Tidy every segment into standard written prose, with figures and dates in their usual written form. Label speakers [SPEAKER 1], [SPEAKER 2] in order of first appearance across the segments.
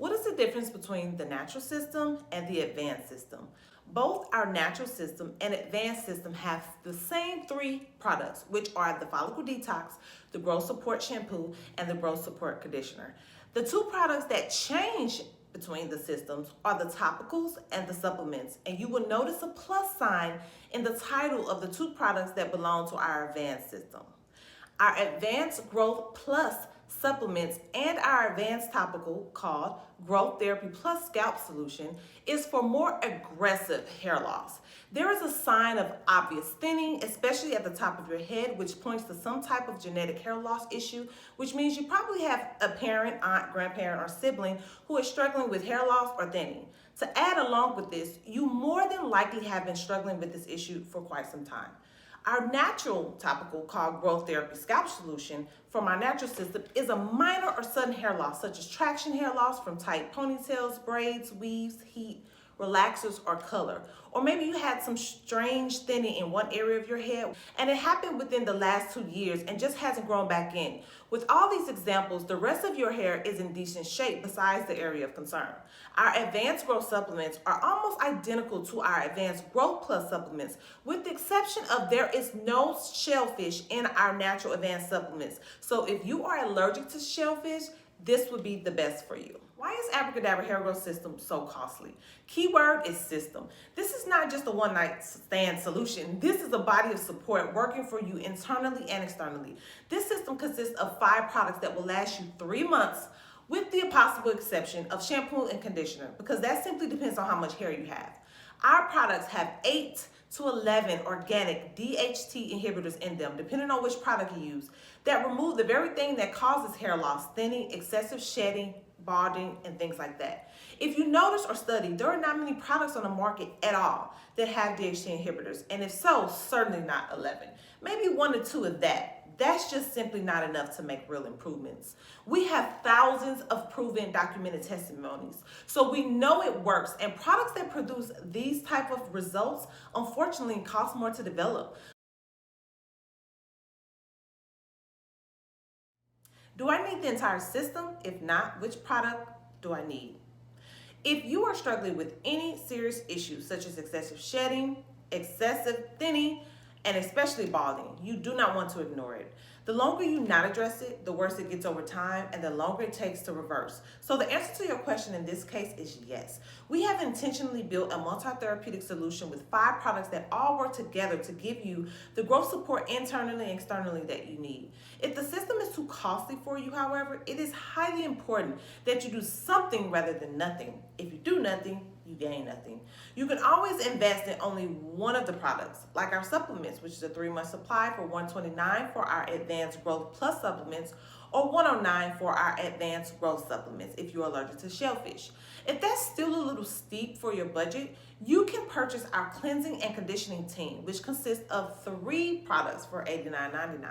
[SPEAKER 1] What is the difference between the natural system and the advanced system? Both our natural system and advanced system have the same three products, which are the follicle detox, the growth support shampoo, and the growth support conditioner. The two products that change between the systems are the topicals and the supplements, and you will notice a plus sign in the title of the two products that belong to our advanced system. Our Advanced Growth Plus supplements and our advanced topical called Growth Therapy Plus Scalp Solution is for more aggressive hair loss. There is a sign of obvious thinning, especially at the top of your head, which points to some type of genetic hair loss issue, which means you probably have a parent, aunt, grandparent, or sibling who is struggling with hair loss or thinning. To add along with this, you more than likely have been struggling with this issue for quite some time. Our natural topical called Growth Therapy Scalp Solution from our natural system is a minor or sudden hair loss, such as traction hair loss from tight ponytails, braids, weaves, heat, relaxers, or color. Or maybe you had some strange thinning in one area of your head and it happened within the last 2 years and just hasn't grown back in. With all these examples, the rest of your hair is in decent shape besides the area of concern. Our advanced growth supplements are almost identical to our advanced growth plus supplements, with the exception of there is no shellfish in our natural advanced supplements. So if you are allergic to shellfish, this would be the best for you. Why is ABRA hair growth system so costly? Keyword is system. This is not just a one-night stand solution. This is a body of support working for you internally and externally. This system consists of 5 products that will last you 3 months, with the possible exception of shampoo and conditioner, because that simply depends on how much hair you have. Our products have 8 to 11 organic DHT inhibitors in them, depending on which product you use, that remove the very thing that causes hair loss, thinning, excessive shedding, balding, and things like that. If you notice or study, there are not many products on the market at all that have DHT inhibitors, and if so, certainly not 11. Maybe 1 or 2 of that. That's just simply not enough to make real improvements. We have thousands of proven documented testimonies, so we know it works, and products that produce these type of results unfortunately cost more to develop. Do I need the entire system? If not, which product do I need? If you are struggling with any serious issues such as excessive shedding, excessive thinning, and especially balding, you do not want to ignore it. The longer you not address it, the worse it gets over time and the longer it takes to reverse. So the answer to your question in this case is yes. We have intentionally built a multi-therapeutic solution with 5 products that all work together to give you the growth support internally and externally that you need. If the system is too costly for you, however, it is highly important that you do something rather than nothing. If you do nothing, you gain nothing. You can always invest in only one of the products, like our supplements, which is a 3-month supply for $129 for our Advanced Growth Plus supplements, or $109 for our Advanced Growth supplements if you're allergic to shellfish. If that's still a little steep for your budget, you can purchase our cleansing and conditioning team, which consists of 3 products for $89.99.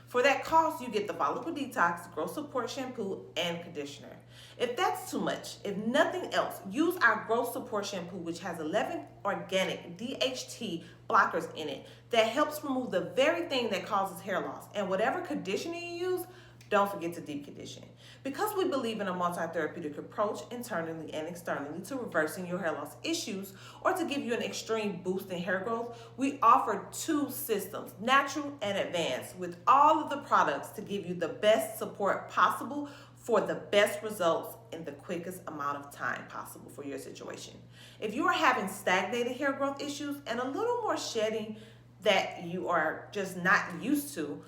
[SPEAKER 1] For that cost, you get the follicle detox, growth support shampoo, and conditioner. If that's too much, if nothing else, use our growth support shampoo, which has 11 organic DHT blockers in it that helps remove the very thing that causes hair loss. And whatever conditioner you use, don't forget to deep condition. Because we believe in a multi-therapeutic approach internally and externally to reversing your hair loss issues or to give you an extreme boost in hair growth, we offer 2 systems, natural and advanced, with all of the products to give you the best support possible for the best results in the quickest amount of time possible for your situation. If you are having stagnated hair growth issues and a little more shedding that you are just not used to,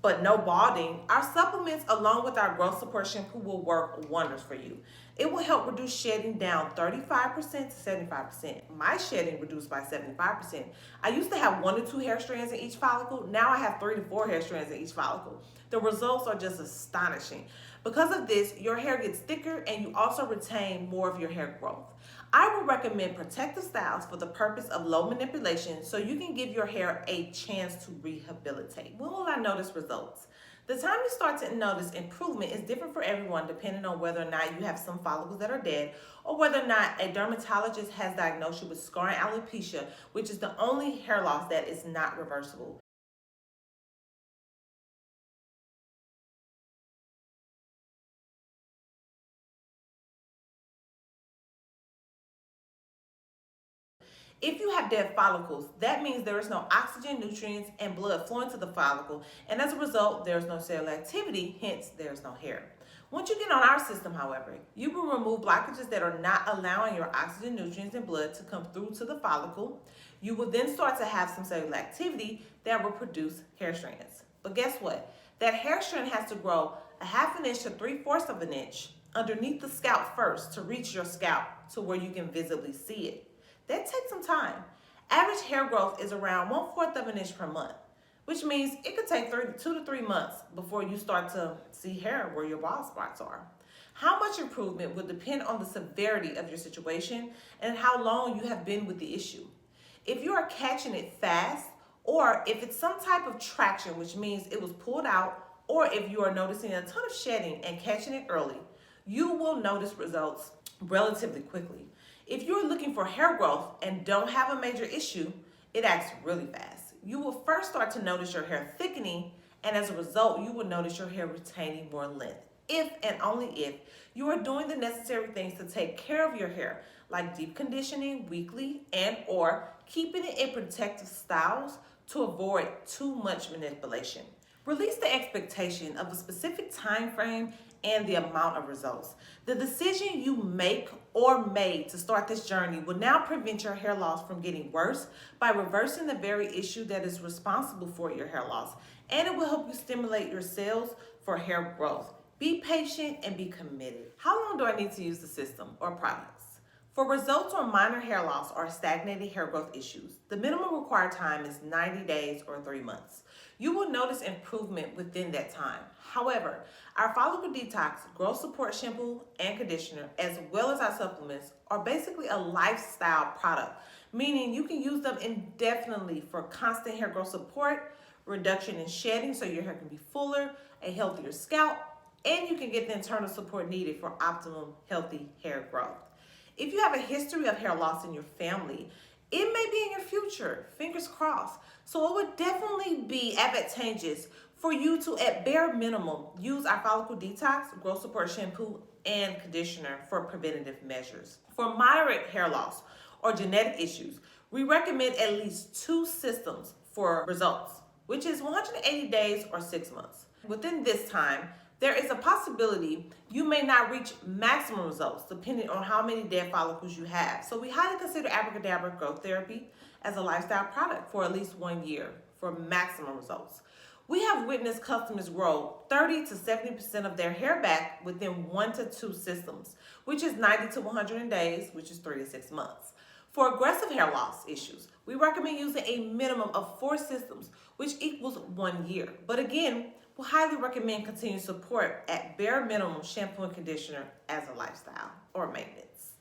[SPEAKER 1] but no balding, our supplements along with our growth support shampoo will work wonders for you. It will help reduce shedding down 35% to 75%. My shedding reduced by 75%. I used to have 1 to 2 hair strands in each follicle. Now I have 3 to 4 hair strands in each follicle. The results are just astonishing. Because of this, your hair gets thicker and you also retain more of your hair growth. I would recommend protective styles for the purpose of low manipulation so you can give your hair a chance to rehabilitate. When will I notice results? The time you start to notice improvement is different for everyone depending on whether or not you have some follicles that are dead or whether or not a dermatologist has diagnosed you with scarring alopecia, which is the only hair loss that is not reversible. If you have dead follicles, that means there is no oxygen, nutrients, and blood flowing to the follicle, and as a result, there is no cellular activity, hence there is no hair. Once you get on our system, however, you will remove blockages that are not allowing your oxygen, nutrients, and blood to come through to the follicle. You will then start to have some cellular activity that will produce hair strands. But guess what? That hair strand has to grow a half an inch to 3/4 of an inch underneath the scalp first to reach your scalp to where you can visibly see it. That takes some time. Average hair growth is around 1/4 of an inch per month, which means it could take 2 to 3 months before you start to see hair where your bald spots are. How much improvement would depend on the severity of your situation and how long you have been with the issue. If you are catching it fast, or if it's some type of traction, which means it was pulled out, or if you are noticing a ton of shedding and catching it early, you will notice results relatively quickly. If you're looking for hair growth and don't have a major issue, it acts really fast. You will first start to notice your hair thickening, and as a result, you will notice your hair retaining more length. If and only if you are doing the necessary things to take care of your hair, like deep conditioning weekly and or keeping it in protective styles to avoid too much manipulation. Release the expectation of a specific time frame and the amount of results. The decision you make or made to start this journey will now prevent your hair loss from getting worse by reversing the very issue that is responsible for your hair loss, and it will help you stimulate your cells for hair growth. Be patient and be committed. How long do I need to use the system or products? For results on minor hair loss or stagnated hair growth issues, the minimum required time is 90 days or 3 months. You will notice improvement within that time. However, our follicle detox, growth support shampoo and conditioner, as well as our supplements, are basically a lifestyle product, meaning you can use them indefinitely for constant hair growth support, reduction in shedding so your hair can be fuller, a healthier scalp, and you can get the internal support needed for optimum healthy hair growth. If you have a history of hair loss in your family, it may be in your future, fingers crossed. So it would definitely be advantageous for you to, at bare minimum, use our follicle detox, growth support shampoo, and conditioner for preventative measures. For moderate hair loss or genetic issues, we recommend at least 2 systems for results, which is 180 days or 6 months. Within this time, there is a possibility you may not reach maximum results depending on how many dead follicles you have. So we highly consider ABRA growth therapy as a lifestyle product for at least 1 year for maximum results. We have witnessed customers grow 30 to 70% of their hair back within 1 to 2 systems, which is 90 to 100 days, which is 3 to 6 months. For aggressive hair loss issues, we recommend using a minimum of 4 systems, which equals 1 year. But again, we highly recommend continued support at bare minimum shampoo and conditioner as a lifestyle or maintenance.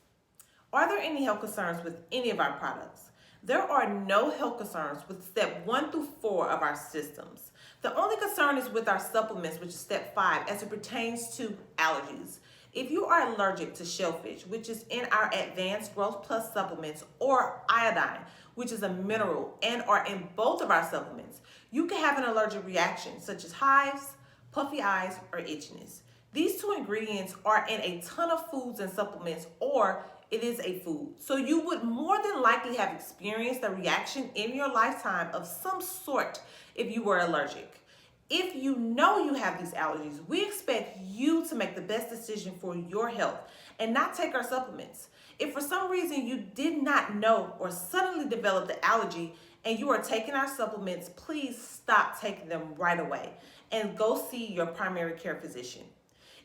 [SPEAKER 1] Are there any health concerns with any of our products? There are no health concerns with step 1 through 4 of our systems. The only concern is with our supplements, which is step 5, as it pertains to allergies. If you are allergic to shellfish, which is in our Advanced Growth Plus supplements, or iodine, which is a mineral and are in both of our supplements, you can have an allergic reaction such as hives, puffy eyes, or itchiness. These 2 ingredients are in a ton of foods and supplements, or it is a food. So you would more than likely have experienced a reaction in your lifetime of some sort if you were allergic. If you know you have these allergies, we expect you to make the best decision for your health and not take our supplements. If for some reason you did not know or suddenly developed the allergy and you are taking our supplements, please stop taking them right away and go see your primary care physician.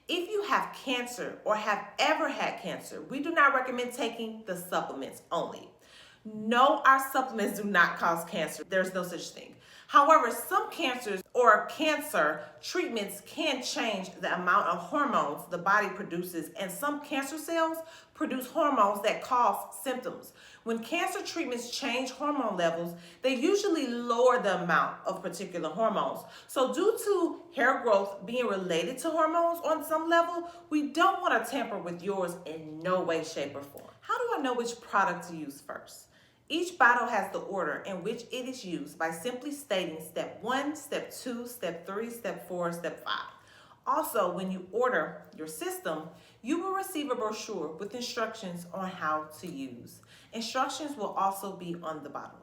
[SPEAKER 1] If you have cancer or have ever had cancer, we do not recommend taking the supplements only. No, our supplements do not cause cancer. There's no such thing. However, some cancers or cancer treatments can change the amount of hormones the body produces, and some cancer cells produce hormones that cause symptoms. When cancer treatments change hormone levels, they usually lower the amount of particular hormones. So due to hair growth being related to hormones on some level, we don't want to tamper with yours in no way, shape, or form. How do I know which product to use first? Each bottle has the order in which it is used by simply stating step 1, step 2, step 3, step 4, step 5. Also, when you order your system, you will receive a brochure with instructions on how to use. Instructions will also be on the bottles.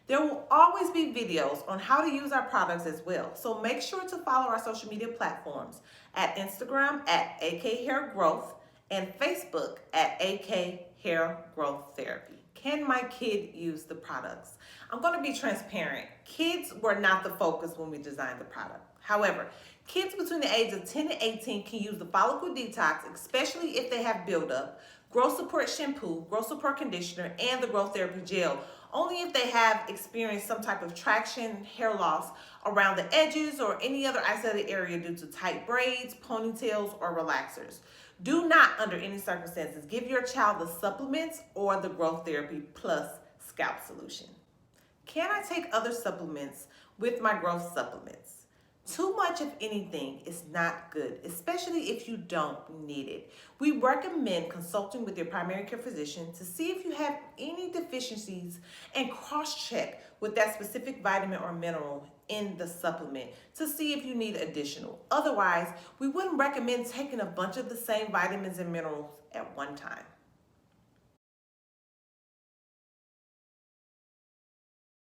[SPEAKER 1] There will always be videos on how to use our products as well. So make sure to follow our social media platforms at Instagram at AK Hair Growth and Facebook at AK Hair Growth Therapy. Can my kid use the products? I'm going to be transparent. Kids were not the focus when we designed the product. However, kids between the age of 10 and 18 can use the follicle detox, especially if they have buildup, growth support shampoo, growth support conditioner, and the growth therapy gel, only if they have experienced some type of traction, hair loss around the edges, or any other isolated area due to tight braids, ponytails, or relaxers. Do not, under any circumstances, give your child the supplements or the growth therapy plus scalp solution. Can I take other supplements with my growth supplements? Too much of anything is not good, especially if you don't need it. We recommend consulting with your primary care physician to see if you have any deficiencies and cross-check with that specific vitamin or mineral in the supplement to see if you need additional. Otherwise, we wouldn't recommend taking a bunch of the same vitamins and minerals at one time.